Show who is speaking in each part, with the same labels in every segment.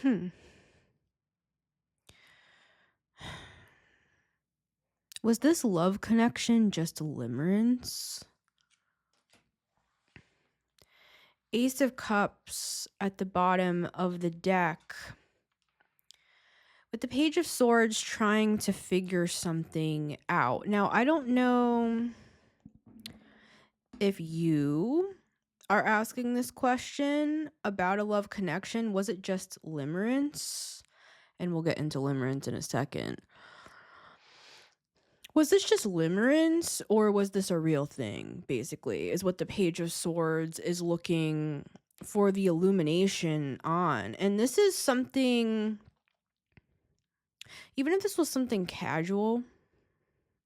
Speaker 1: Hmm. Was this love connection just limerence? Ace of Cups at the bottom of the deck. With the Page of Swords trying to figure something out. Now, I don't know if you are asking this question about a love connection. Was it just limerence? And we'll get into limerence in a second. Was this just limerence, or was this a real thing, basically, is what the Page of Swords is looking for the illumination on. And this is something, even if this was something casual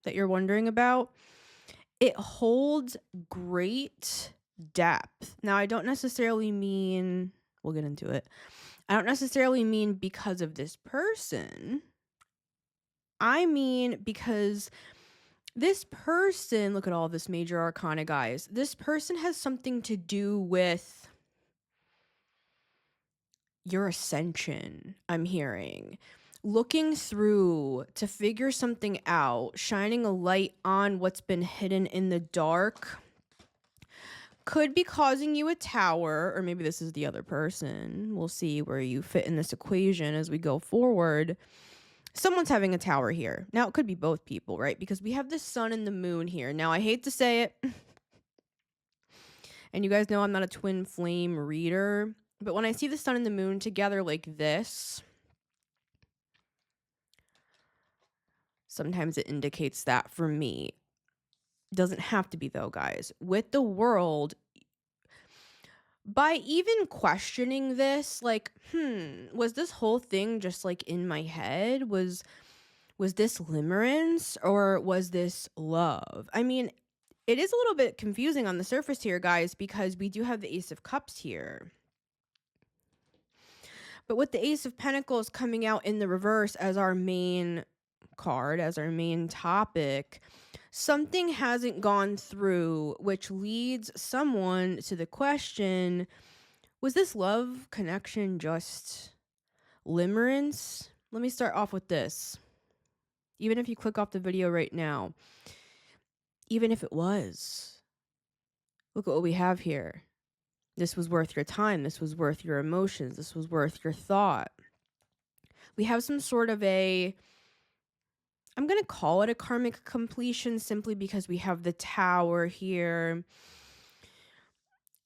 Speaker 1: that you're wondering about, it holds great depth. Now, I don't necessarily mean, we'll get into it. I don't necessarily mean because of this person. I mean because this person, look at all this major arcana, guys. This person has something to do with your ascension, I'm hearing. Looking through to figure something out, shining a light on what's been hidden in the dark. Could be causing you a tower, or maybe this is the other person. We'll see where you fit in this equation as we go forward. Someone's having a tower here. Now, it could be both people, right? Because we have the sun and the moon here. Now, I hate to say it, and you guys know I'm not a twin flame reader, but when I see the sun and the moon together like this, sometimes it indicates that for me. Doesn't have to be, though, guys. With the world, by even questioning this, like, was this whole thing just like in my head? Was this limerence, or was this love? I mean, it is a little bit confusing on the surface here, guys, because we do have the Ace of Cups here. But with the Ace of Pentacles coming out in the reverse as our main card, as our main topic, something hasn't gone through, which leads someone to the question, was this love connection just limerence? Let me start off with this. Even if you click off the video right now, even if it was, look at what we have here. This was worth your time. This was worth your emotions. This was worth your thought. We have some sort of I'm going to call it a karmic completion simply because we have the tower here.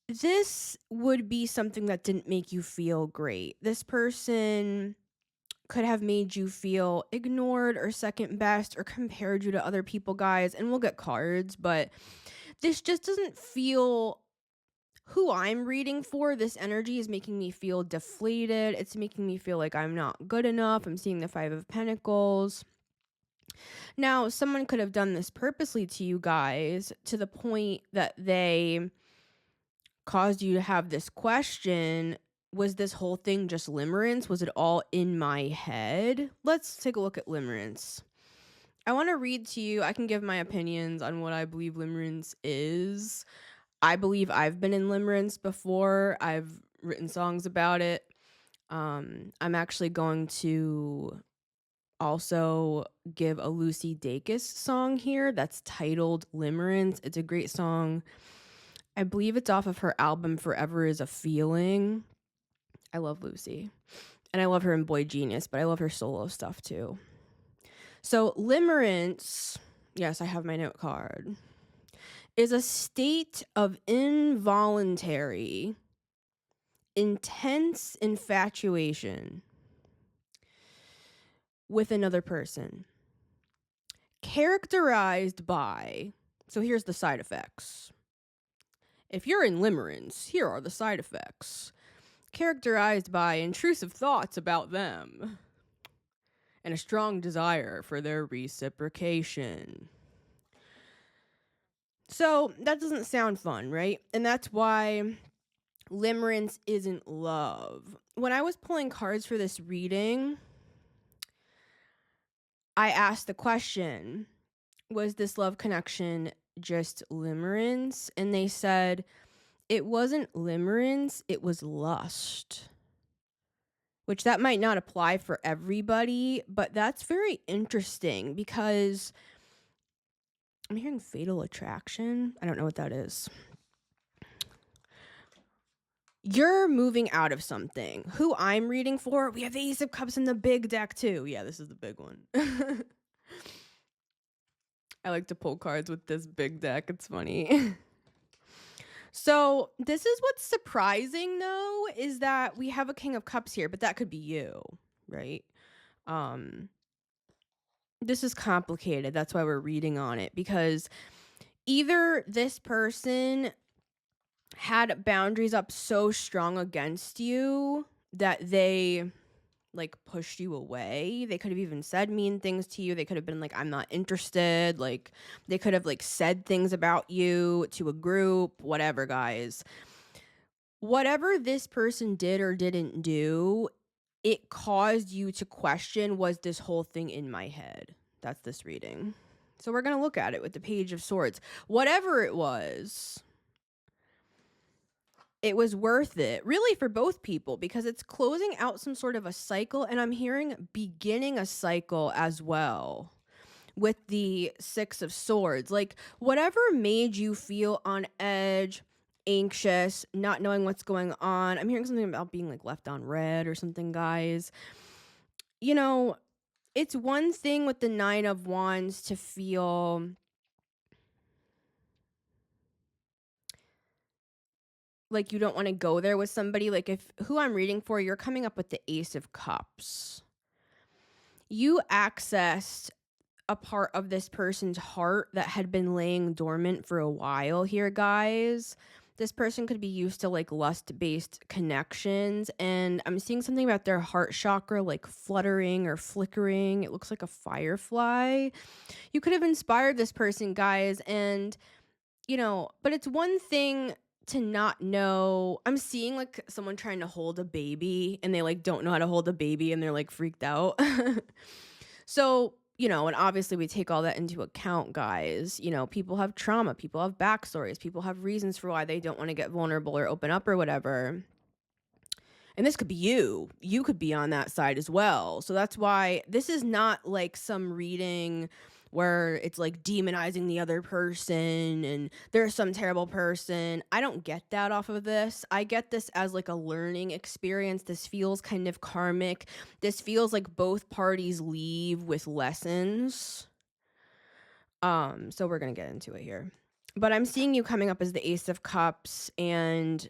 Speaker 1: This would be something that didn't make you feel great. This person could have made you feel ignored or second best or compared you to other people, guys. And we'll get cards, but this just doesn't feel who I'm reading for. This energy is making me feel deflated. It's making me feel like I'm not good enough. I'm seeing the Five of Pentacles. Now, someone could have done this purposely to you guys to the point that they caused you to have this question. Was this whole thing just limerence? Was it all in my head? Let's take a look at limerence. I want to read to you. I can give my opinions on what I believe limerence is. I believe I've been in limerence before. I've written songs about it. I'm actually going to also give a Lucy Dacus song here that's titled Limerence. It's a great song. I believe it's off of her album Forever Is a Feeling. I love Lucy. And I love her in Boy Genius, but I love her solo stuff too. So limerence, yes, I have my note card, is a state of involuntary, intense infatuation with another person, characterized by, so here's the side effects. If you're in limerence, here are the side effects. Characterized by intrusive thoughts about them and a strong desire for their reciprocation. So that doesn't sound fun, right? And that's why limerence isn't love. When I was pulling cards for this reading, I asked the question, was this love connection just limerence? And they said, it wasn't limerence, it was lust. which that might not apply for everybody, but that's very interesting because I'm hearing fatal attraction. I don't know what that is. You're moving out of something. Who I'm reading for, we have the Ace of Cups in the big deck too. Yeah, this is the big one. I like to pull cards with this big deck. It's funny. So this is what's surprising though, is that we have a King of Cups here, but that could be you, right? This is complicated. That's why we're reading on it, because either this person had boundaries up so strong against you that they like pushed you away. They could have even said mean things to you. They could have been like, I'm not interested. Like they could have like said things about you to a group, whatever, guys. Whatever this person did or didn't do, it caused you to question, was this whole thing in my head? That's this reading. So we're going to look at it with the Page of Swords. Whatever it was worth it, really, for both people, because it's closing out some sort of a cycle, and I'm hearing beginning a cycle as well with the Six of Swords. Like, whatever made you feel on edge, anxious, not knowing what's going on. I'm hearing something about being like left on red or something, guys. You know, it's one thing with the Nine of Wands to feel like you don't want to go there with somebody. Like if who I'm reading for, you're coming up with the Ace of Cups. You accessed a part of this person's heart that had been laying dormant for a while here, guys. This person could be used to like lust-based connections, and I'm seeing something about their heart chakra like fluttering or flickering. It looks like a firefly. You could have inspired this person, guys, and but it's one thing to not know. I'm seeing like someone trying to hold a baby and they like don't know how to hold a baby and they're like freaked out. So, and obviously we take all that into account, guys. People have trauma, people have backstories, people have reasons for why they don't want to get vulnerable or open up or whatever. And this could be you. You could be on that side as well. So that's why this is not like some reading where it's like demonizing the other person and they're some terrible person. I don't get that off of this. I get this as like a learning experience. This feels kind of karmic. This feels like both parties leave with lessons. So we're going to get into it here. But I'm seeing you coming up as the Ace of Cups, and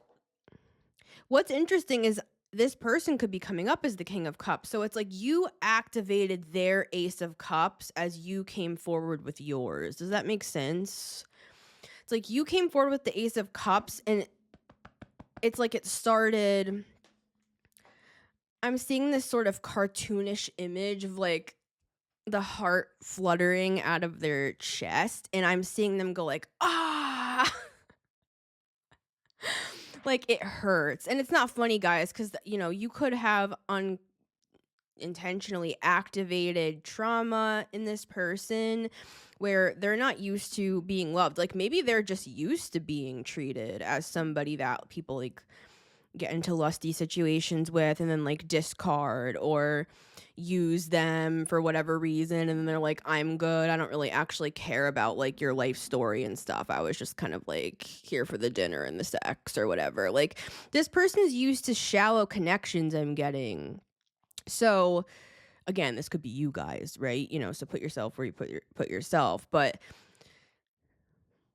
Speaker 1: what's interesting is this person could be coming up as the King of Cups. So it's like you activated their Ace of Cups as you came forward with yours. Does that make sense? It's like you came forward with the Ace of Cups, and it's like it started. I'm seeing this sort of cartoonish image of like the heart fluttering out of their chest, and I'm seeing them go like, ah. Like it hurts. And it's not funny, guys, because you could have unintentionally activated trauma in this person where they're not used to being loved. Like maybe they're just used to being treated as somebody that people like get into lusty situations with and then like discard or use them for whatever reason, and then they're like, I'm good, I don't really actually care about like your life story and stuff, I was just kind of like here for the dinner and the sex or whatever. Like this person is used to shallow connections, I'm getting. So again, this could be you guys, right? So put yourself where you put yourself, but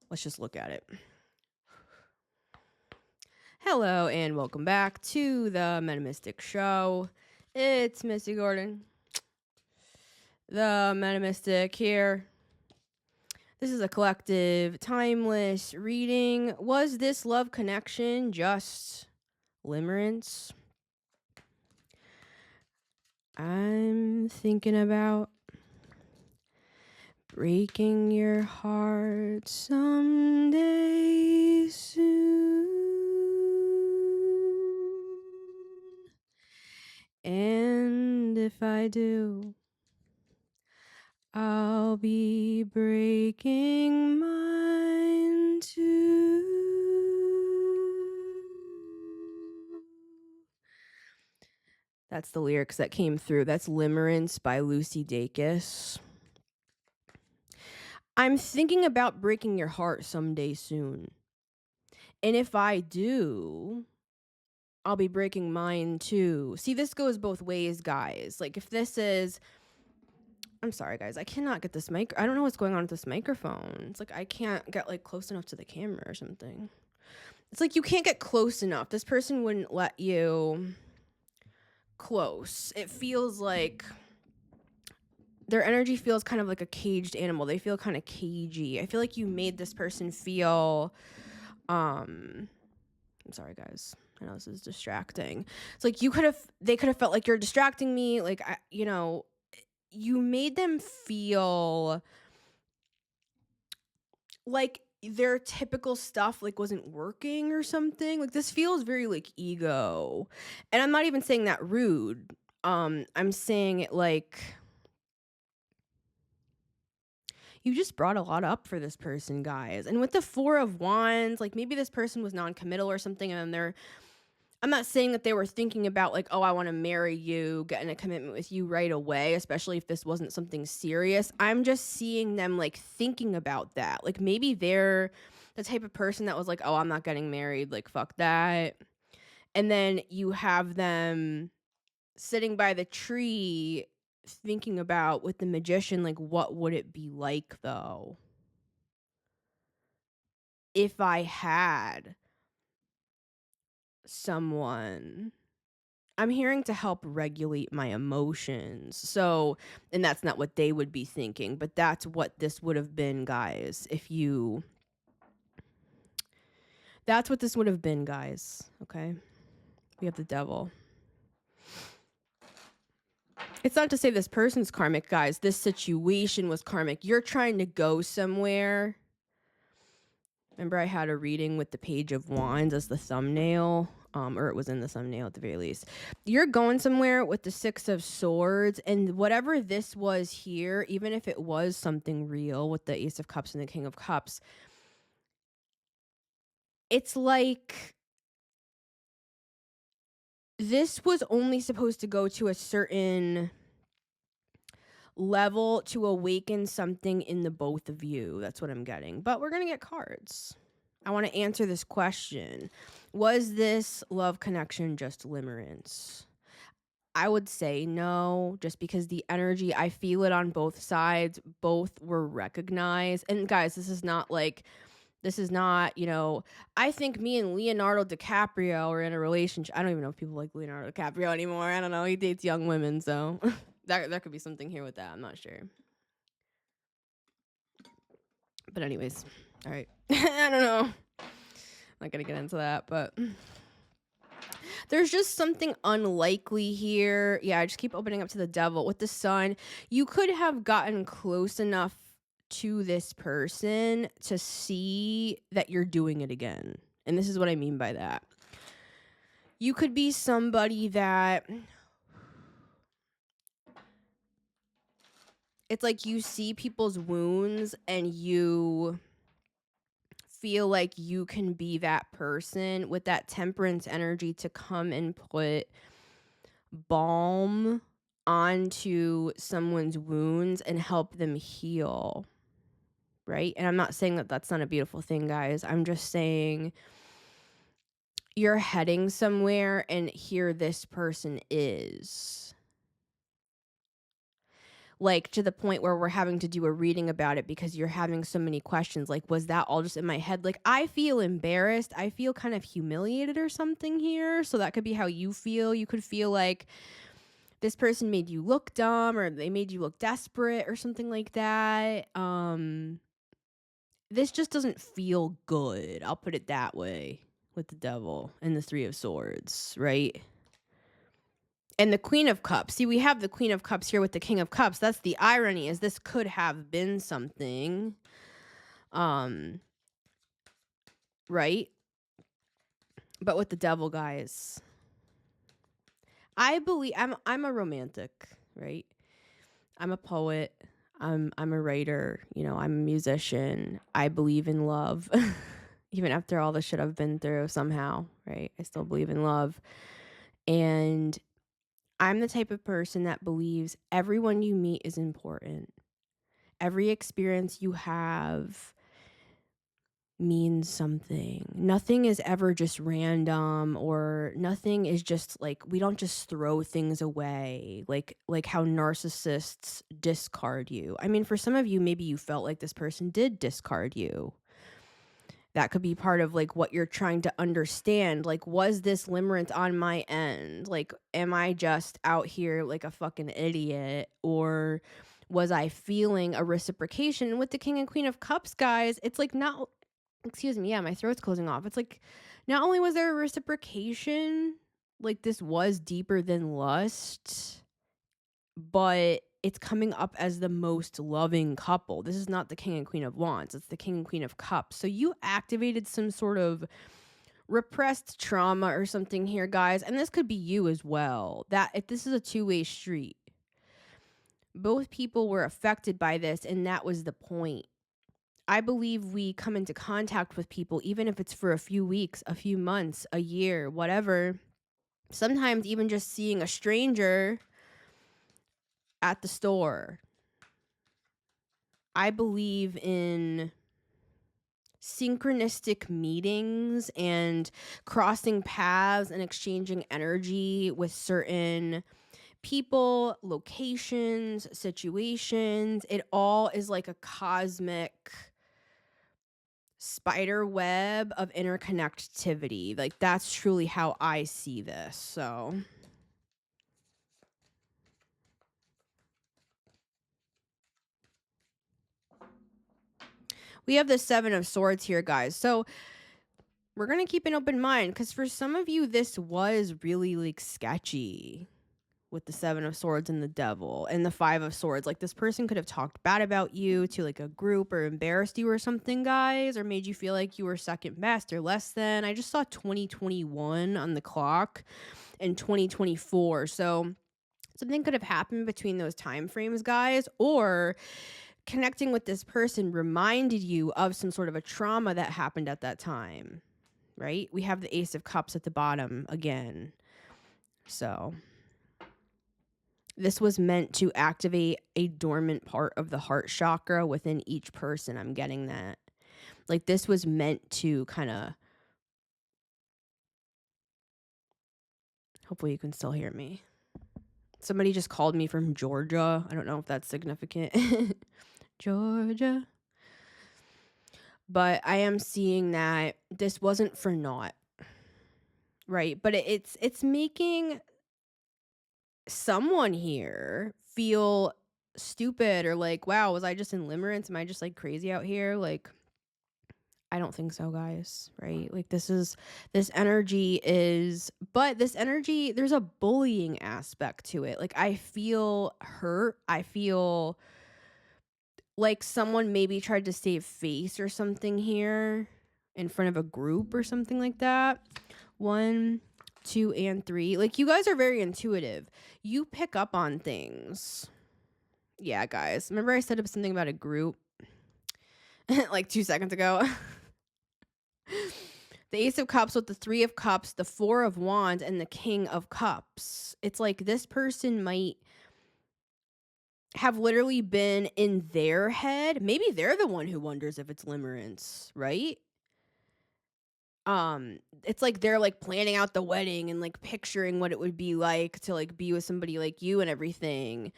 Speaker 1: let's just look at it. Hello and welcome back to the Metamystic Show. It's Missy Gordon, the Metamystic here. This is a collective, timeless reading. Was this love connection just limerence? I'm thinking about breaking your heart someday soon. And if I do, I'll be breaking mine too. That's the lyrics that came through. That's Limerence by Lucy Dacus. I'm thinking about breaking your heart someday soon. And if I do, I'll be breaking mine too. See, this goes both ways, guys. Like, if this is... I'm sorry, guys. I cannot get this mic. I don't know what's going on with this microphone. It's like I can't get, like, close enough to the camera or something. It's like you can't get close enough. This person wouldn't let you close. It feels like... their energy feels kind of like a caged animal. They feel kind of cagey. I feel like you made this person feel... I'm sorry, guys. I know this is distracting. It's like they could have felt like you're distracting me. Like, you made them feel like their typical stuff, like, wasn't working or something. Like, this feels very, like, ego. And I'm not even saying that rude. I'm saying it like... you just brought a lot up for this person, guys. And with the Four of Wands, like, maybe this person was non-committal or something, and then I'm not saying that they were thinking about, like, oh, I want to marry you, get in a commitment with you right away, especially if this wasn't something serious. I'm just seeing them, like, thinking about that. Like, maybe they're the type of person that was like, oh, I'm not getting married, like, fuck that. And then you have them sitting by the tree thinking about, with the Magician, like, what would it be like, though, if I had someone... I'm hearing to help regulate my emotions. So, and that's not what they would be thinking, but that's what this would have been, guys. That's what this would have been, guys. Okay? We have the Devil. It's not to say this person's karmic, guys. This situation was karmic. You're trying to go somewhere. Remember, I had a reading with the Page of Wands as the thumbnail, or it was in the thumbnail at the very least. You're going somewhere with the Six of Swords, and whatever this was here, even if it was something real with the Ace of Cups and the King of Cups, it's like this was only supposed to go to a certain level to awaken something in the both of you. That's what I'm getting. But we're going to get cards. I want to answer this question. Was this love connection just limerence? I would say no, just because the energy, I feel it on both sides. Both were recognized. And guys, this is not, I think me and Leonardo DiCaprio are in a relationship. I don't even know if people like Leonardo DiCaprio anymore. I don't know. He dates young women, so there could be something here with that. I'm not sure. But anyways, all right. I don't know. I'm not going to get into that, but there's just something unlikely here. Yeah, I just keep opening up to the Devil. With the Sun, you could have gotten close enough to this person to see that you're doing it again. And this is what I mean by that. You could be somebody that... it's like you see people's wounds and you feel like you can be that person with that Temperance energy to come and put balm onto someone's wounds and help them heal, right? And I'm not saying that that's not a beautiful thing, guys. I'm just saying you're heading somewhere and here this person is. Like, to the point where we're having to do a reading about it because you're having so many questions. Like, was that all just in my head? Like, I feel embarrassed. I feel kind of humiliated or something here. So that could be how you feel. You could feel like this person made you look dumb or they made you look desperate or something like that. This just doesn't feel good. I'll put it that way with the Devil and the Three of Swords, right? And the Queen of Cups. See, we have the Queen of Cups here with the King of Cups. That's the irony, is this could have been something. Right? But with the Devil, guys, I believe I'm a romantic, right? I'm a poet. I'm a writer, I'm a musician. I believe in love. Even after all the shit I've been through somehow, right? I still believe in love. And I'm the type of person that believes everyone you meet is important. Every experience you have means something. Nothing is ever just random, or nothing is just like, we don't just throw things away like how narcissists discard you. I mean, for some of you, maybe you felt like this person did discard you. That could be part of like what you're trying to understand. Like, was this limerence on my end? Like, am I just out here like a fucking idiot, or was I feeling a reciprocation? And with the King and Queen of Cups, guys, it's like, not, excuse me, yeah, my throat's closing off. It's like, not only was there a reciprocation, like this was deeper than lust, but it's coming up as the most loving couple. This is not the King and Queen of Wands. It's the King and Queen of Cups. So you activated some sort of repressed trauma or something here, guys. And this could be you as well. That if this is a two-way street. Both people were affected by this, and that was the point. I believe we come into contact with people, even if it's for a few weeks, a few months, a year, whatever. Sometimes even just seeing a stranger at the store. I believe in synchronistic meetings and crossing paths and exchanging energy with certain people, locations, situations. It all is like a cosmic spider web of interconnectivity. Like, that's truly how I see this. So we have the Seven of Swords here, guys. So we're going to keep an open mind, because for some of you, this was really like sketchy with the Seven of Swords and the Devil and the Five of Swords. Like, this person could have talked bad about you to like a group, or embarrassed you or something, guys, or made you feel like you were second best or less than. I just saw 2021 on the clock and 2024. So something could have happened between those time frames, guys, or connecting with this person reminded you of some sort of a trauma that happened at that time, right? We have the Ace of Cups at the bottom again. So this was meant to activate a dormant part of the heart chakra within each person. I'm getting that. Like, this was meant to kind of, hopefully you can still hear me. Somebody just called me from Georgia. I don't know if that's significant. Georgia. But I am seeing that this wasn't for naught, right? But it's making someone here feel stupid, or like, wow, was I just in limerence? Am I just like crazy out here? Like, I don't think so, guys, right? Like, this energy is, but this energy, there's a bullying aspect to it. Like, I feel hurt. I feel like someone maybe tried to save face or something here in front of a group or something like that. 1, 2, and 3. Like, you guys are very intuitive. You pick up on things. Yeah, guys. Remember I said something about a group like 2 seconds ago? The Ace of Cups with the Three of Cups, the Four of Wands, and the King of Cups. It's like this person might have literally been in their head. Maybe they're the one who wonders if it's limerence, right? It's like they're like planning out the wedding and like picturing what it would be like to like be with somebody like you and everything.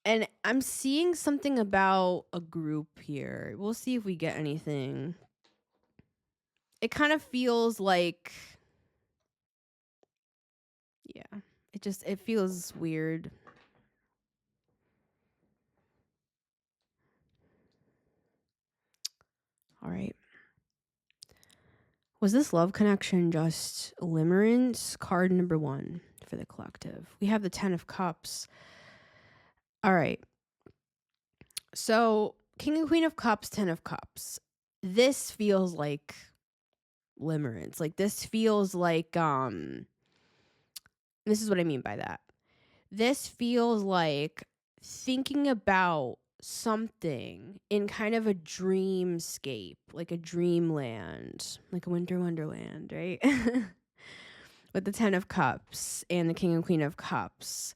Speaker 1: And I'm seeing something about a group here. We'll see if we get anything. It kind of feels like, yeah, it feels weird. All right. Was this love connection just limerence? Card number 1 for the collective. We have the 10 of Cups. All right. So, King and Queen of Cups, 10 of Cups. This feels like limerence. Like, this feels like, this is what I mean by that. This feels like thinking about something in kind of a dreamscape, like a dreamland, like a winter wonderland, right? with the 10 of Cups and the King and Queen of Cups.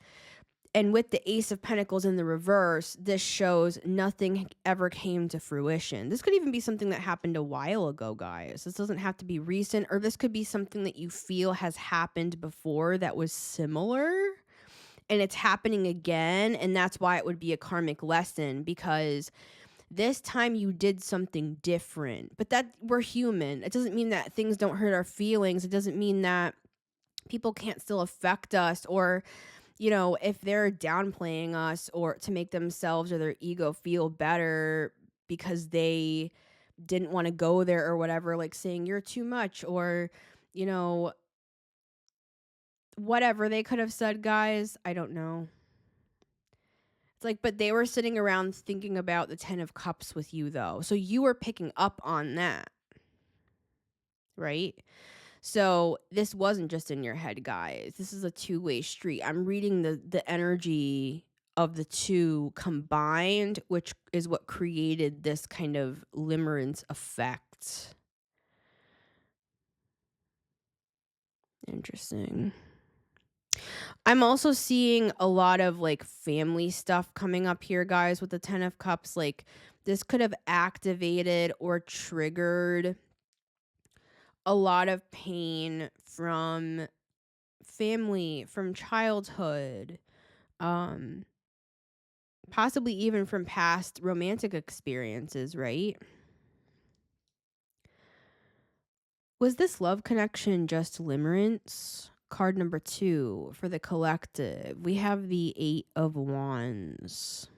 Speaker 1: And with the Ace of Pentacles in the reverse, this shows nothing ever came to fruition. This could even be something that happened a while ago, guys. This doesn't have to be recent, or this could be something that you feel has happened before that was similar, and it's happening again, and that's why it would be a karmic lesson, because this time you did something different. But that we're human. It doesn't mean that things don't hurt our feelings. It doesn't mean that people can't still affect us, or if they're downplaying us or to make themselves or their ego feel better because they didn't want to go there or whatever, like saying you're too much, or, whatever they could have said, guys. I don't know. It's like, but they were sitting around thinking about the 10 of Cups with you, though. So you were picking up on that, right? So this wasn't just in your head, guys. This is a two-way street. I'm reading the energy of the two combined, which is what created this kind of limerence effect. Interesting. I'm also seeing a lot of like family stuff coming up here, guys, with the 10 of Cups. Like this could have activated or triggered a lot of pain from family, from childhood, possibly even from past romantic experiences, right? Was this love connection just limerence? Card number 2 for the collective. We have the 8 of Wands.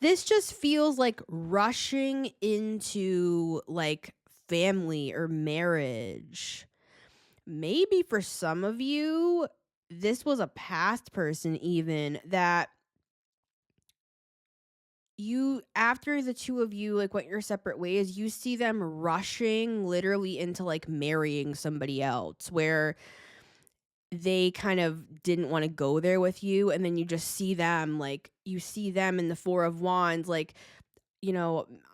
Speaker 1: This just feels like rushing into like family or marriage. Maybe for some of you, this was a past person even that you, after the two of you like went your separate ways, you see them rushing literally into like marrying somebody else, where they kind of didn't want to go there with you, and then you just see them, like you see them in the 4 of Wands, like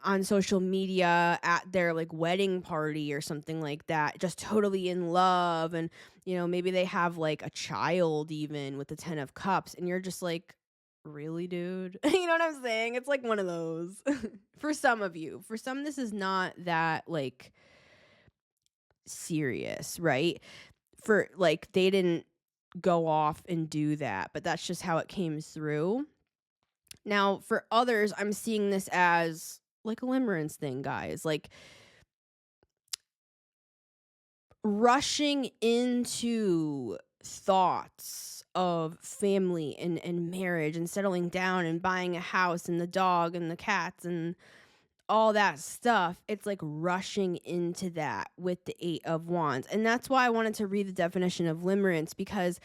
Speaker 1: on social media at their like wedding party or something like that, just totally in love. And maybe they have like a child even with the 10 of Cups, and you're just like, really, dude? You know what I'm saying? It's like one of those. For some of you. For some, this is not that like serious, right? For like, they didn't go off and do that, but that's just how it came through. Now, for others, I'm seeing this as like a limerence thing, guys. Like rushing into thoughts of family and marriage and settling down and buying a house and the dog and the cats and all that stuff. It's like rushing into that with the 8 of Wands. And that's why I wanted to read the definition of limerence, because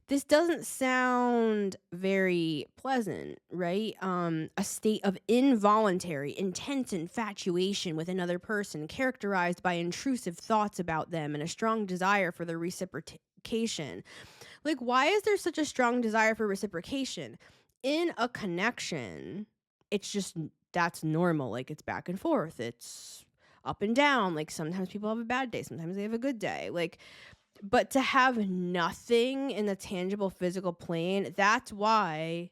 Speaker 1: this doesn't sound very pleasant, right? A state of involuntary, intense infatuation with another person, characterized by intrusive thoughts about them and a strong desire for the reciprocation. Like, why is there such a strong desire for reciprocation? In a connection, it's just, that's normal. Like, it's back and forth. It's up and down. Like, sometimes people have a bad day. Sometimes they have a good day. Like, but to have nothing in the tangible physical plane, that's why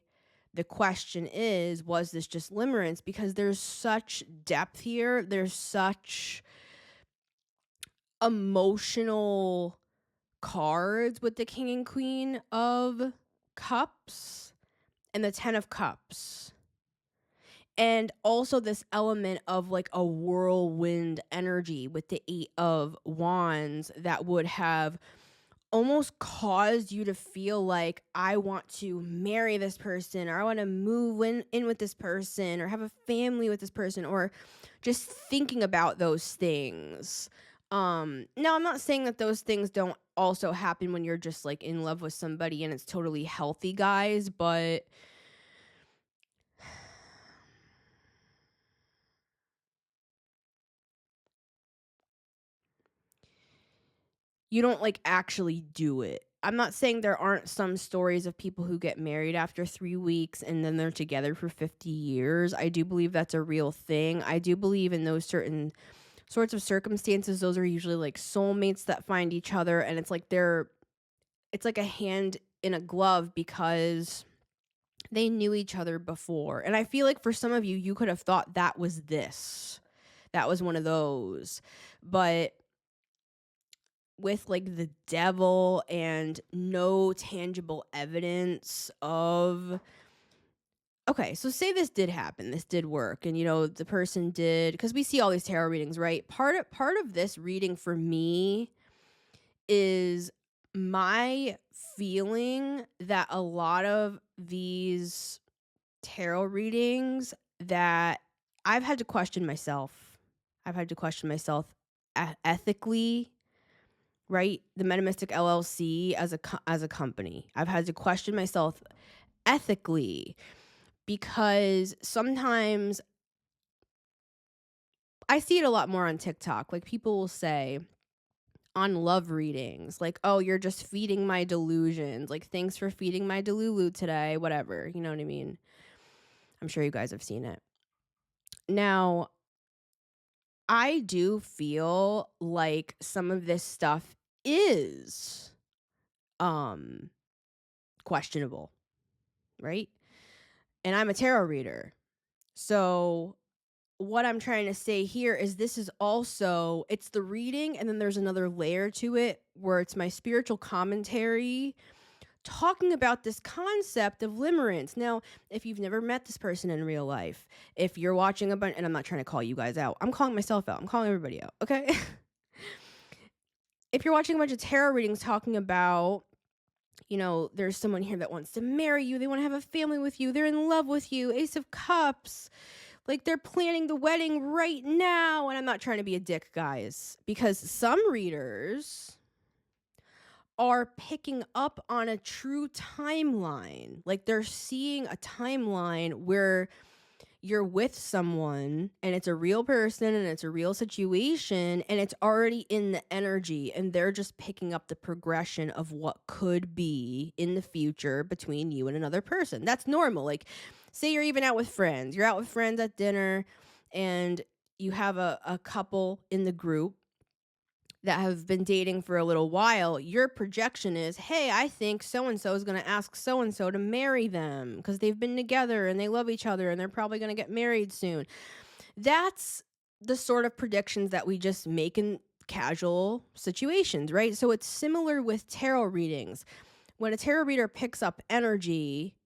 Speaker 1: the question is, was this just limerence? Because there's such depth here. There's such emotional cards with the King and Queen of Cups and the 10 of Cups. And also this element of like a whirlwind energy with the 8 of Wands that would have almost caused you to feel like, I want to marry this person, or I want to move in with this person, or have a family with this person, or just thinking about those things. Now I'm not saying that those things don't also happen when you're just like in love with somebody and it's totally healthy, guys, but you don't like actually do it. I'm not saying there aren't some stories of people who get married after 3 weeks and then they're together for 50 years. I do believe that's a real thing. I do believe in those certain sorts of circumstances, those are usually like soulmates that find each other, and it's like it's like a hand in a glove because they knew each other before. And I feel like for some of you, you could have thought that was this. That was one of those. But with like the devil and no tangible evidence of, okay, so say this did happen, this did work, and the person did, because we see all these tarot readings, right? Part of this reading for me is my feeling that a lot of these tarot readings that I've had to question myself. I've had to question myself ethically, right? The Metamystic LLC as a company. I've had to question myself ethically because sometimes I see it a lot more on TikTok. Like people will say on love readings, like, "Oh, you're just feeding my delusions. Like, thanks for feeding my delulu today," whatever. You know what I mean? I'm sure you guys have seen it. Now, I do feel like some of this stuff is um questionable, right? And I'm a tarot reader. So what I'm trying to say here is this is also, it's the reading and then there's another layer to it where it's my spiritual commentary talking about this concept of limerence. Now, if you've never met this person in real life, if you're watching a bunch, and I'm not trying to call you guys out, I'm calling myself out, I'm calling everybody out, okay? If you're watching a bunch of tarot readings talking about, there's someone here that wants to marry you, they want to have a family with you, they're in love with you, Ace of Cups, like they're planning the wedding right now. And I'm not trying to be a dick, guys, because some readers are picking up on a true timeline. Like they're seeing a timeline where you're with someone and it's a real person and it's a real situation and it's already in the energy, and they're just picking up the progression of what could be in the future between you and another person. That's normal. Like say you're even out with friends. You're out with friends at dinner and you have a couple in the group that have been dating for a little while. Your projection is, hey, I think so-and-so is going to ask so-and-so to marry them because they've been together and they love each other and they're probably going to get married soon. That's the sort of predictions that we just make in casual situations, right? So it's similar with tarot readings. When a tarot reader picks up energy,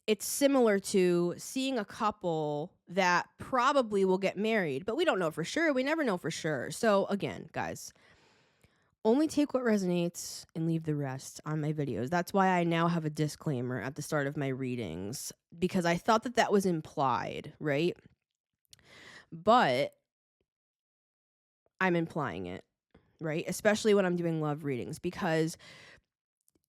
Speaker 1: it's similar to seeing a couple that probably will get married, but we don't know for sure. We never know for sure. So again, guys, only take what resonates and leave the rest on my videos. That's why I now have a disclaimer at the start of my readings, because I thought that was implied, right? But I'm implying it, right? Especially when I'm doing love readings, because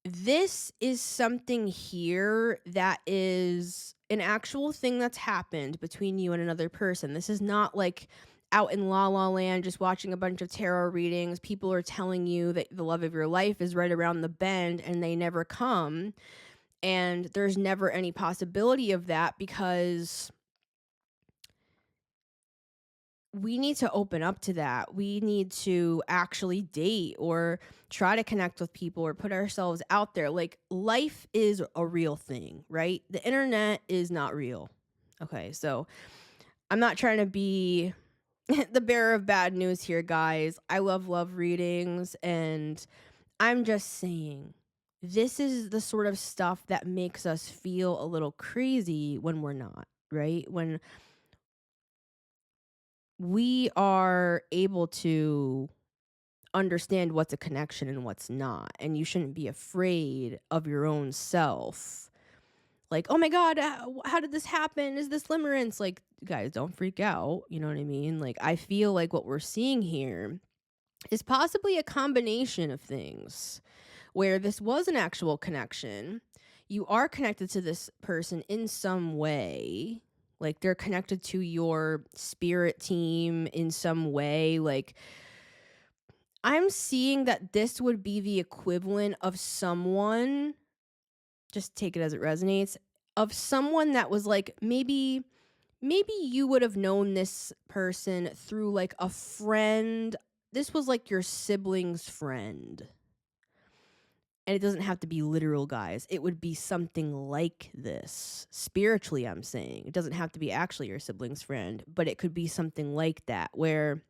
Speaker 1: this is something here that is an actual thing that's happened between you and another person. This is not like out in La La Land just watching a bunch of tarot readings. People are telling you that the love of your life is right around the bend and they never come. And there's never any possibility of that because we need to open up to that. We need to actually date or try to connect with people or put ourselves out there. Like life is a real thing, right? The internet is not real. Okay, so I'm not trying to be the bearer of bad news here, guys. I love readings, and I'm just saying this is the sort of stuff that makes us feel a little crazy when we're not, right? When we are able to understand what's a connection and what's not, and you shouldn't be afraid of your own self. Like, oh my God, how did this happen? Is this limerence? Like, guys, don't freak out. You know what I mean? Like, I feel like what we're seeing here is possibly a combination of things where this was an actual connection. You are connected to this person in some way. Like they're connected to your spirit team in some way. Like I'm seeing that this would be the equivalent of someone, just take it as it resonates, of someone that was like maybe maybe you would have known this person through like a friend. This was like your sibling's friend. And it doesn't have to be literal, guys. It would be something like this. Spiritually, I'm saying. It doesn't have to be actually your sibling's friend, but it could be something like that, where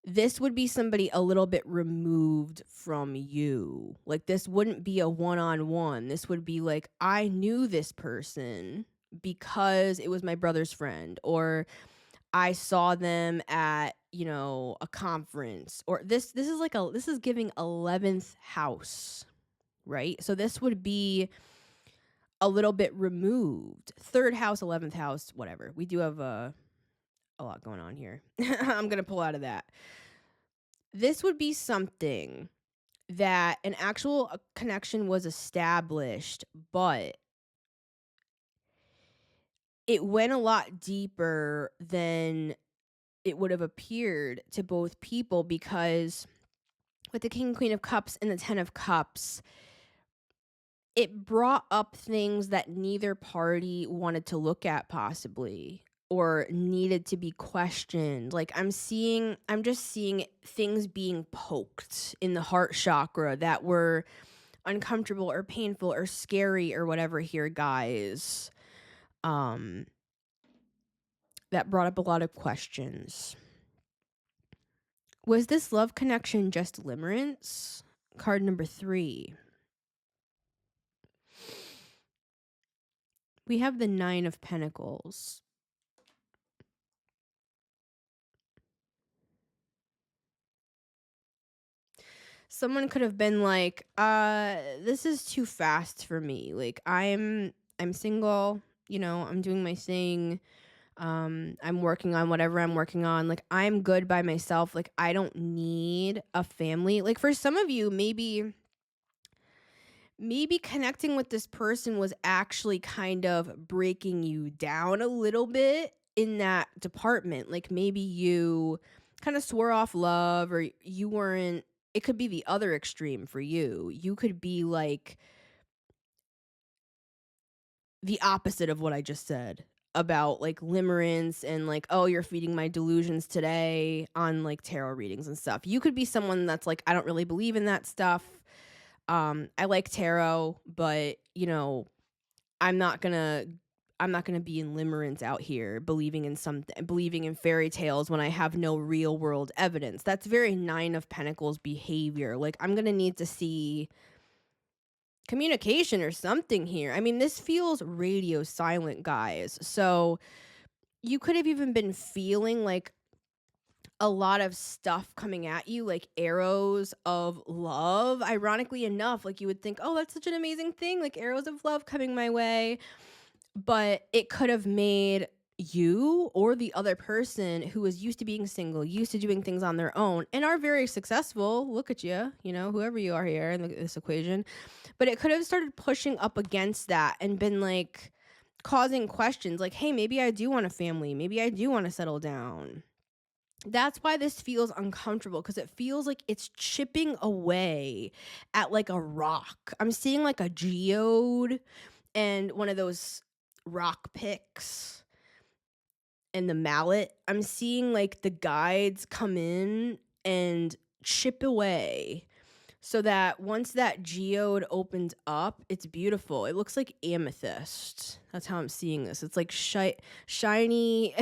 Speaker 1: this would be somebody a little bit removed from you. Like, this wouldn't be a one-on-one. This would be like, I knew this person because it was my brother's friend, or I saw them at, a conference, or this is like this is giving 11th house, right? So this would be a little bit removed. 3rd house, 11th house, whatever. We do have a lot going on here. I'm going to pull out of that. This would be something that an actual connection was established, but it went a lot deeper than it would have appeared to both people, because with the King and Queen of Cups and the 10 of Cups, it brought up things that neither party wanted to look at, possibly, or needed to be questioned. Like, I'm just seeing things being poked in the heart chakra that were uncomfortable or painful or scary or whatever here, guys. That brought up a lot of questions. Was this love connection just limerence? Card number 3. We have the 9 of Pentacles. Someone could have been like, this is too fast for me. Like, I'm single, I'm doing my thing. I'm working on whatever I'm working on. Like, I'm good by myself. Like, I don't need a family. Like, for some of you, maybe connecting with this person was actually kind of breaking you down a little bit in that department. Like, maybe you kind of swore off love, or you weren't. It could be the other extreme for you. You could be like the opposite of what I just said about like limerence and like, oh, you're feeding my delusions today on like tarot readings and stuff. You could be someone that's like, I don't really believe in that stuff. I like tarot, but I'm not gonna be in limerence out here believing in fairy tales when I have no real world evidence. That's very 9 of Pentacles behavior. Like, I'm gonna need to see communication or something here. I mean, this feels radio silent, guys. So you could have even been feeling like a lot of stuff coming at you, like arrows of love. Ironically enough, like, you would think, oh, that's such an amazing thing, like arrows of love coming my way. But it could have made you or the other person who was used to being single, used to doing things on their own, and are very successful. Look at you, whoever you are here in this equation. But it could have started pushing up against that and been like causing questions like, hey, maybe I do want a family. Maybe I do want to settle down. That's why this feels uncomfortable, because it feels like it's chipping away at like a rock. I'm seeing like a geode and one of those rock picks and the mallet. I'm seeing like the guides come in and chip away, so that once that geode opens up, it's beautiful. It looks like amethyst. That's how I'm seeing this. It's like shiny,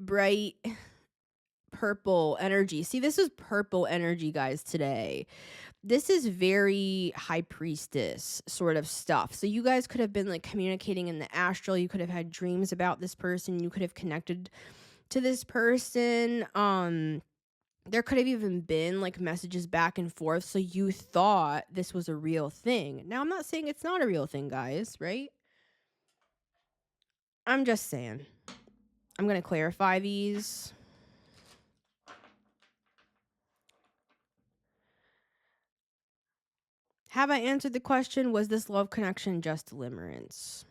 Speaker 1: bright purple energy. See, this is purple energy, guys, today. This is very high priestess sort of stuff. So you guys could have been like communicating in the astral. You could have had dreams about this person. You could have connected to this person. There could have even been like messages back and forth. So you thought this was a real thing. Now, I'm not saying it's not a real thing, guys, right? I'm just saying. I'm going to clarify these. Have I answered the question, was this love connection just limerence?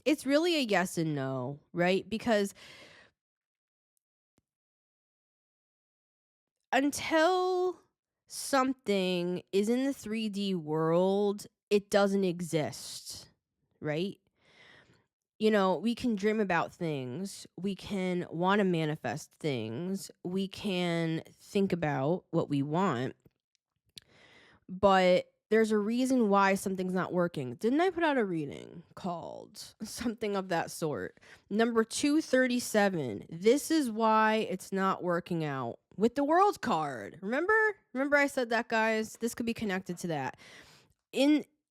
Speaker 1: It's really a yes and no, right? Because until something is in the 3D world, it doesn't exist, right? we can dream about things. We can want to manifest things. We can think about what we want. But there's a reason why something's not working. Didn't I put out a reading called something of that sort? Number 237. This is why it's not working out with the world card. Remember I said that, guys? This could be connected to that.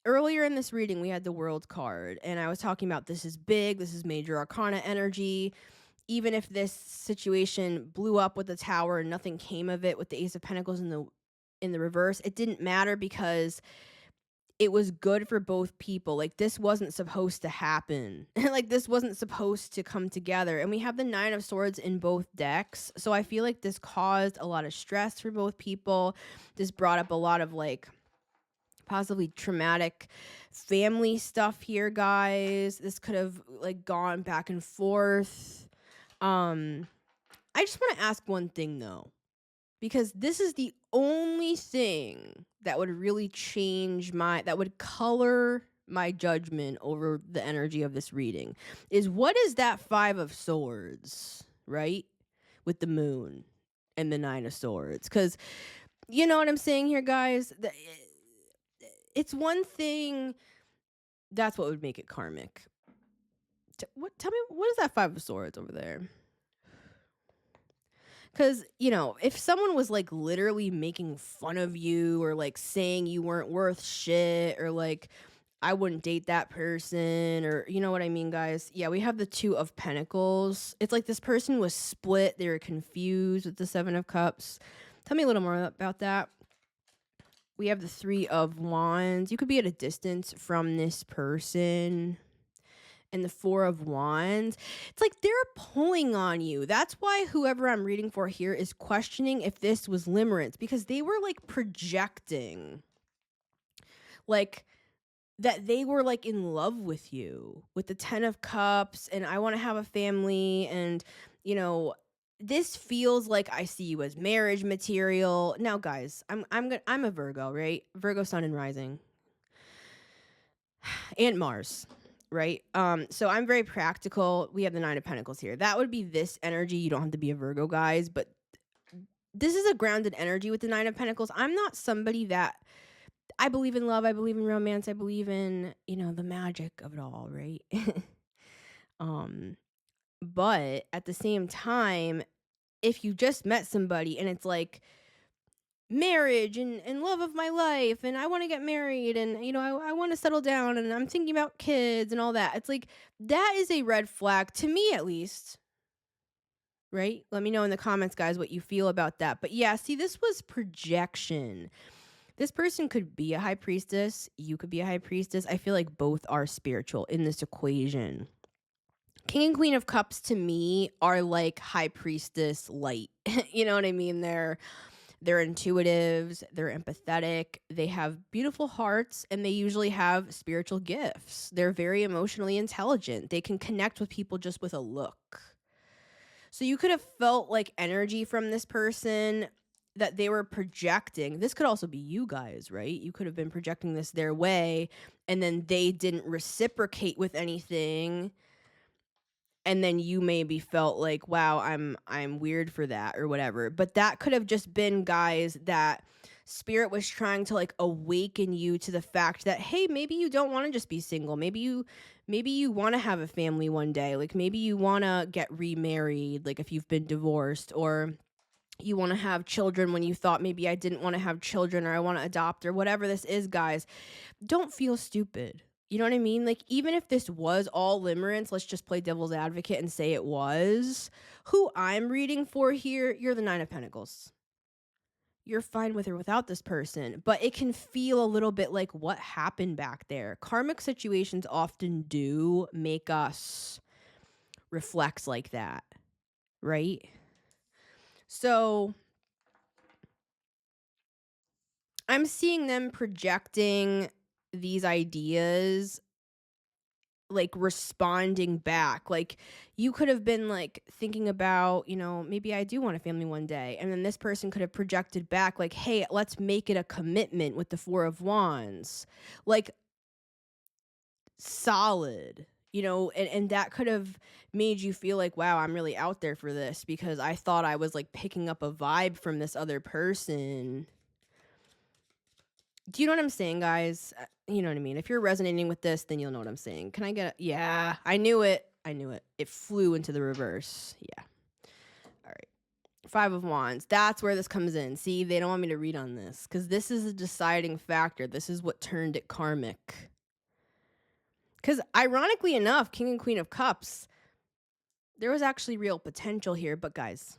Speaker 1: Earlier in this reading, we had the world card, and I was talking about this is big, this is major arcana energy. Even if this situation blew up with the tower and nothing came of it with the Ace of Pentacles in the reverse, it didn't matter because it was good for both people. Like, this wasn't supposed to happen. Like, this wasn't supposed to come together. And we have the Nine of Swords in both decks. So I feel like this caused a lot of stress for both people. This brought up a lot of, like, possibly traumatic family stuff here, guys. This could have, like, gone back and forth. I just want to ask one thing, though, because this is the only thing that would really that would color my judgment over the energy of this reading, is what is that Five of Swords, right? With the moon and the Nine of Swords. Because you know what I'm saying here, guys? It's one thing. That's what would make it karmic. Tell me, what is that Five of Swords over there? Because, if someone was, like, literally making fun of you or, like, saying you weren't worth shit or, like, I wouldn't date that person, or, you know what I mean, guys? Yeah, we have the Two of Pentacles. It's like this person was split. They were confused with the Seven of Cups. Tell me a little more about that. We have the Three of Wands. You could be at a distance from this person. And the Four of Wands. It's like they're pulling on you. That's why whoever I'm reading for here is questioning if this was limerence, because they were, like, projecting, like, that they were, like, in love with you with the Ten of Cups and I want to have a family, and this feels like I see you as marriage material. Now, guys, I'm a Virgo, right? Virgo sun and rising and Mars. Right? So I'm very practical. We have the Nine of Pentacles here. That would be this energy. You don't have to be a Virgo, guys, but this is a grounded energy with the Nine of Pentacles. I'm not somebody that I believe in love. I believe in romance. I believe in, the magic of it all, right? But at the same time, if you just met somebody and it's like marriage and love of my life and I want to get married and I want to settle down and I'm thinking about kids and all that, it's like that is a red flag to me, at least, right? Let me know in the comments, guys, what you feel about that. But yeah, see, this was projection. This person could be a high priestess, you could be a high priestess. I feel like both are spiritual in this equation. King and Queen of Cups to me are like high priestess light. You know what I mean? They're intuitives, they're empathetic, they have beautiful hearts, and they usually have spiritual gifts. They're very emotionally intelligent. They can connect with people just with a look. So you could have felt like energy from this person that they were projecting. This could also be you guys, right? You could have been projecting this their way, and then they didn't reciprocate with anything. And then you maybe felt like, wow, I'm weird for that or whatever. But that could have just been, guys, that spirit was trying to, like, awaken you to the fact that, hey, maybe you don't want to just be single. Maybe you want to have a family one day. Like, maybe you want to get remarried, like if you've been divorced, or you want to have children when you thought maybe I didn't want to have children, or I want to adopt, or whatever this is, guys. Don't feel stupid. You know what I mean? Like, even if this was all limerence, let's just play devil's advocate and say it was. Who I'm reading for here, you're the Nine of Pentacles. You're fine with or without this person, but it can feel a little bit like what happened back there. Karmic situations often do make us reflect like that, right? So I'm seeing them projecting these ideas, like responding back. Like, you could have been like thinking about, maybe I do want a family one day. And then this person could have projected back like, hey, let's make it a commitment with the Four of Wands. Like, solid. and that could have made you feel like, wow, I'm really out there for this because I thought I was like picking up a vibe from this other person. Do you know what I'm saying, guys? You know what I mean? If you're resonating with this, then you'll know what I'm saying. Can I get yeah, I knew it. It flew into the reverse. Yeah. All right. 5 of Wands. That's where this comes in. See, they don't want me to read on this because this is a deciding factor. This is what turned it karmic. Because ironically enough, King and Queen of Cups, there was actually real potential here. But guys,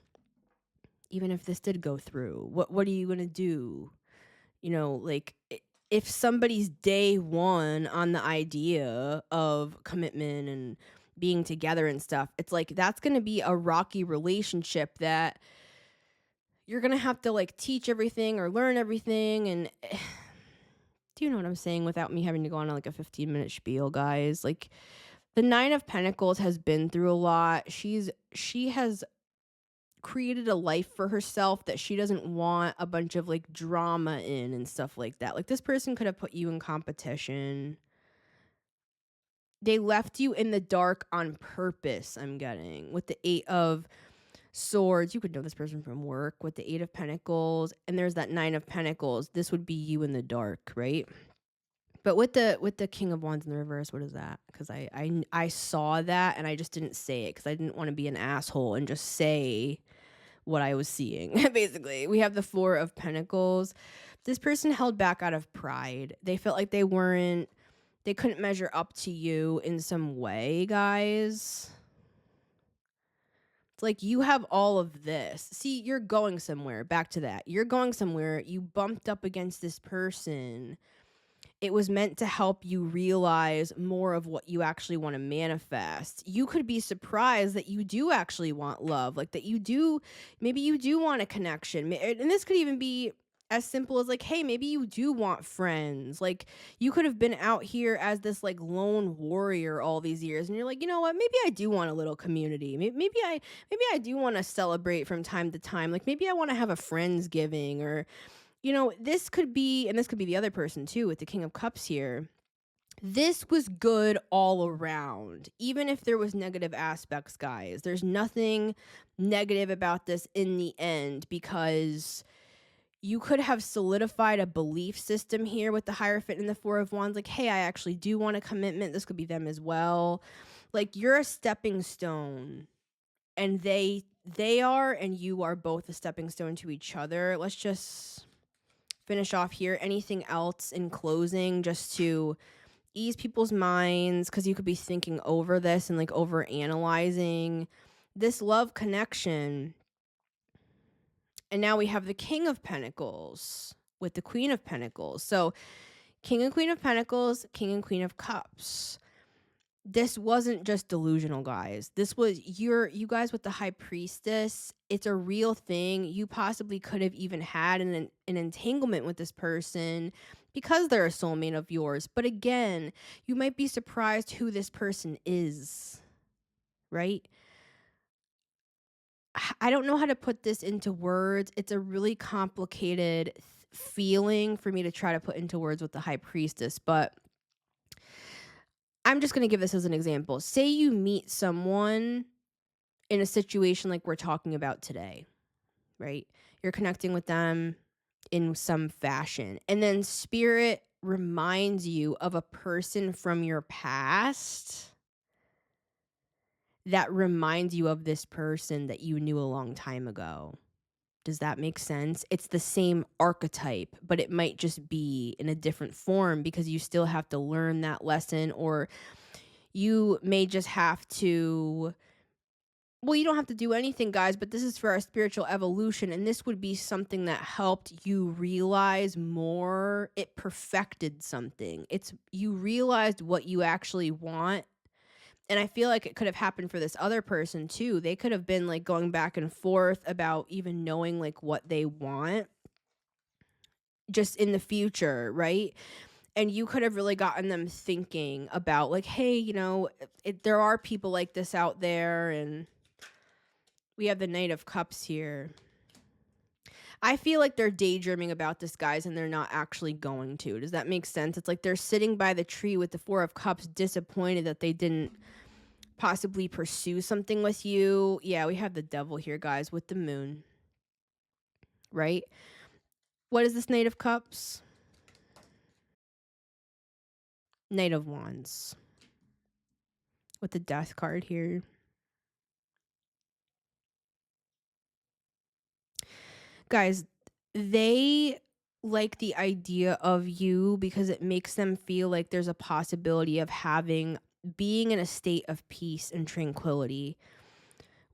Speaker 1: even if this did go through, what are you going to do? Like if somebody's day one on the idea of commitment and being together and stuff, it's like that's going to be a rocky relationship that you're going to have to like teach everything or learn everything. And do you know what I'm saying without me having to go on like a 15-minute spiel, guys? Like the 9 of Pentacles has been through a lot. She has created a life for herself that she doesn't want a bunch of like drama in and stuff like that. Like this person could have put you in competition. They left you in the dark on purpose, I'm getting. With the 8 of Swords, you could know this person from work. With the 8 of Pentacles, and there's that 9 of Pentacles, this would be you in the dark, right? But with the King of Wands in the reverse, what is that? Because I saw that and I just didn't say it because I didn't want to be an asshole and just say what I was seeing. Basically, we have the 4 of Pentacles. This person held back out of pride. They felt like they couldn't measure up to you in some way, guys. It's like you have all of this. See, you're going somewhere. Back to that. You're going somewhere. You bumped up against this person. It was meant to help you realize more of what you actually want to manifest. You could be surprised that you do actually want love, like that maybe you do want a connection. And this could even be as simple as like, hey, maybe you do want friends. Like you could have been out here as this like lone warrior all these years and you're like, you know what, maybe I do want a little community. Maybe I do want to celebrate from time to time. Like maybe I want to have a Friendsgiving or this could be, and this could be the other person too with the King of Cups here. This was good all around, even if there was negative aspects, guys. There's nothing negative about this in the end because you could have solidified a belief system here with the Hierophant and the 4 of Wands. Like, hey, I actually do want a commitment. This could be them as well. Like you're a stepping stone and they are, and you are both a stepping stone to each other. Let's just finish off here. Anything else in closing just to ease people's minds, because you could be thinking over this and like over analyzing this love connection. And now we have the King of Pentacles with the Queen of Pentacles. So King and Queen of Pentacles, King and Queen of Cups. This wasn't just delusional, guys. This was you guys with the High Priestess. It's a real thing. You possibly could have even had an entanglement with this person because they're a soulmate of yours. But again, you might be surprised who this person is, right? I don't know how to put this into words. It's a really complicated feeling for me to try to put into words with the High Priestess, but I'm just going to give this as an example. Say you meet someone in a situation like we're talking about today, right? You're connecting with them in some fashion, and then Spirit reminds you of a person from your past that reminds you of this person that you knew a long time ago. Does that make sense? It's the same archetype, but it might just be in a different form because you still have to learn that lesson, or you may just have to, well, you don't have to do anything, guys, but this is for our spiritual evolution, and this would be something that helped you realize more. It perfected something. You realized what you actually want. And I feel like it could have happened for this other person too. They could have been like going back and forth about even knowing like what they want just in the future, right? And you could have really gotten them thinking about like, hey, there are people like this out there. And we have the Knight of Cups here. I feel like they're daydreaming about this, guys, and they're not actually going to. Does that make sense? It's like they're sitting by the tree with the Four of Cups, disappointed that they didn't possibly pursue something with you. Yeah, we have the Devil here, guys, with the Moon. Right? What is this Knight of Cups? Knight of Wands. With the Death card here. Guys, they like the idea of you because it makes them feel like there's a possibility of being in a state of peace and tranquility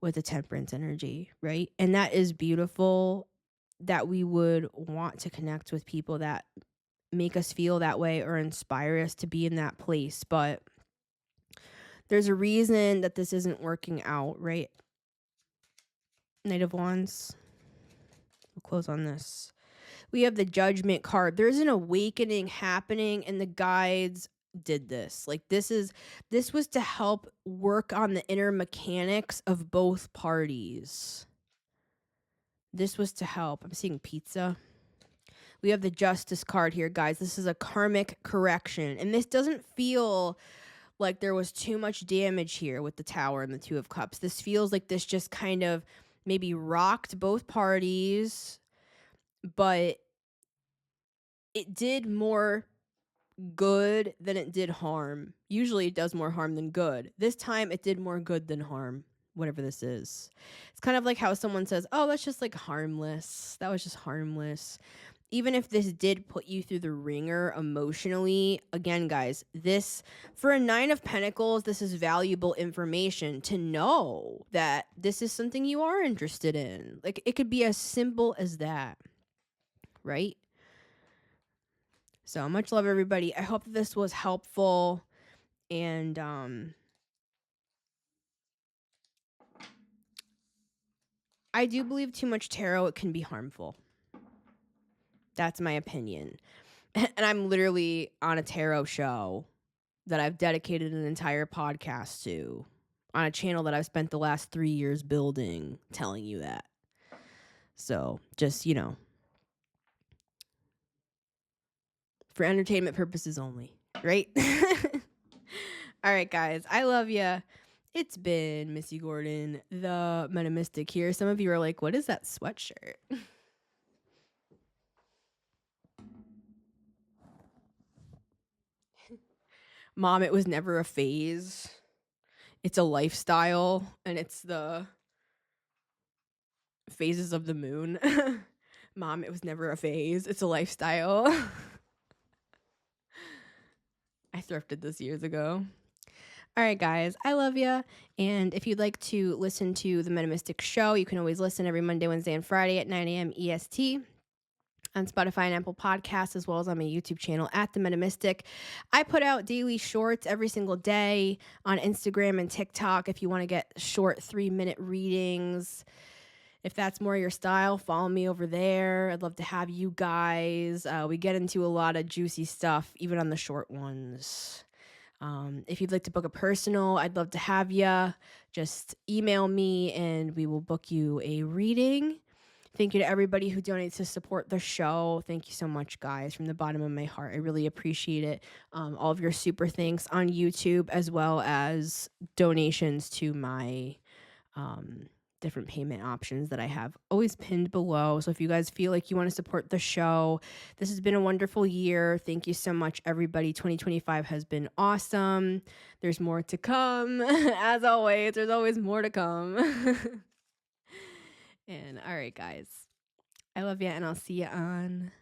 Speaker 1: with the Temperance energy, right? And that is beautiful, that we would want to connect with people that make us feel that way or inspire us to be in that place. But there's a reason that this isn't working out, right? Knight of Wands. We'll close on this. We have the Judgment card. There's an awakening happening, and the guides did this. Like, this was to help work on the inner mechanics of both parties. This was to help. I'm seeing pizza. We have the Justice card here, guys. This is a karmic correction, and this doesn't feel like there was too much damage here with the Tower and the Two of Cups. This feels like this just kind of maybe rocked both parties, but it did more good than it did harm. Usually it does more harm than good. This time it did more good than harm, whatever this is. It's kind of like how someone says, oh, that's just like harmless. That was just harmless. Even if this did put you through the ringer emotionally, again, guys, for a Nine of Pentacles, this is valuable information to know that this is something you are interested in. Like, it could be as simple as that, right? So much love, everybody. I hope that this was helpful. And I do believe too much tarot, it can be harmful. That's my opinion. And I'm literally on a tarot show that I've dedicated an entire podcast to, on a channel that I've spent the last 3 years building, telling you that. So just, for entertainment purposes only, right? All right, guys, I love ya. It's been Missy Gordon, the Metamystic here. Some of you are like, what is that sweatshirt? Mom, it was never a phase. It's a lifestyle, and it's the phases of the moon. Mom, it was never a phase. It's a lifestyle. I thrifted this years ago. All right, guys, I love ya. And if you'd like to listen to The Metamystic Show, you can always listen every Monday, Wednesday, and Friday at 9 a.m. EST on Spotify and Apple Podcasts, as well as on my YouTube channel at The Metamystic. I put out daily shorts every single day on Instagram and TikTok if you want to get short 3-minute readings. If that's more your style, follow me over there. I'd love to have you guys. We get into a lot of juicy stuff, even on the short ones. If you'd like to book a personal, I'd love to have you. Just email me and we will book you a reading. Thank you to everybody who donates to support the show. Thank you so much, guys, from the bottom of my heart. I really appreciate it. All of your super thanks on YouTube, as well as donations to my different payment options that I have always pinned below. So if you guys feel like you want to support the show, this has been a wonderful year. Thank you so much, everybody. 2025 has been awesome. There's more to come. As always, there's always more to come. And all right, guys, I love you, and I'll see you on